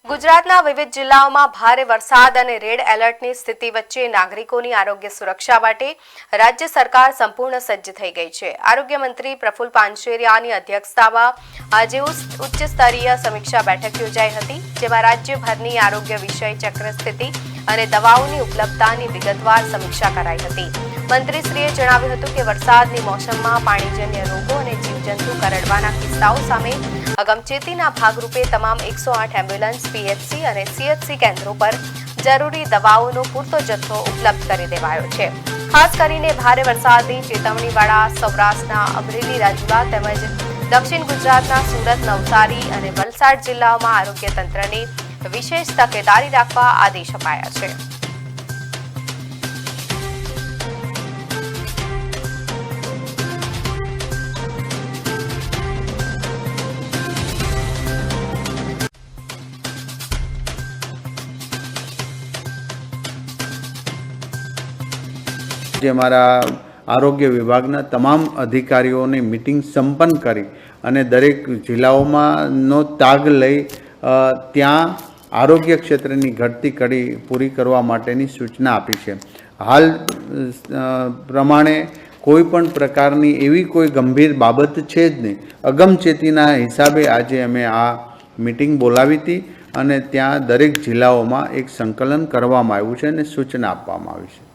ગુજરાતના વિવિધ જિલ્લાઓમાં ભારે વરસાદ અને રેડ એલર્ટની સ્થિતિ વચ્ચે નાગરિકોની આરોગ્ય સુરક્ષા માટે રાજ્ય સરકાર સંપૂર્ણ સજ્જ થઈ ગઈ છે। આરોગ્ય મંત્રી પ્રફુલ પાનસેરિયાની અધ્યક્ષતામાં આજે ઉચ્ચ સ્તરીય સમીક્ષા બેઠક યોજાઈ હતી, જેમાં રાજ્યભરની આરોગ્ય વિષય ચક્ર સ્થિતિ અને દવાઓની ઉપલબ્ધતાની વિગતવાર સમીક્ષા કરાઈ હતી। મંત્રીશ્રીએ જણાવ્યું હતું કે વરસાદની મોસમમાં પાણીજન્ય રોગો અને જીવજંતુ કરડવાના કિસ્સાઓ સામે અગમચેતીના ભાગરૂપે તમામ 108 એમ્બ્યુલન્સ, પીએચસી અને સીએચસી કેન્દ્રો પર જરૂરી દવાઓનો પૂરતો જથ્થો ઉપલબ્ધ કરી દેવાયો છે। ખાસ કરીને ભારે વરસાદની ચેતવણીવાળા સૌરાષ્ટ્રના અમરેલી, રાજુલા તેમજ દક્ષિણ ગુજરાતના સુરત, નવસારી અને વલસાડ જિલ્લાઓમાં આરોગ્ય તંત્રને વિશેષ તકેદારી રાખવા આદેશ અપાયા છે। જે મારા આરોગ્ય વિભાગના તમામ અધિકારીઓની મિટિંગ સંપન્ન કરી અને દરેક જિલ્લાઓમાંનો તાગ લઈ ત્યાં આરોગ્ય ક્ષેત્રની ઘટતી કડી પૂરી કરવા માટેની સૂચના આપી છે। હાલ પ્રમાણે કોઈ પણ પ્રકારની એવી કોઈ ગંભીર બાબત છે જ નહીં। અગમચેતીના હિસાબે આજે અમે આ મિટિંગ બોલાવી હતી અને ત્યાં દરેક જિલ્લાઓમાં એક સંકલન કરવામાં આવ્યું છે અને સૂચના આપવામાં આવી છે।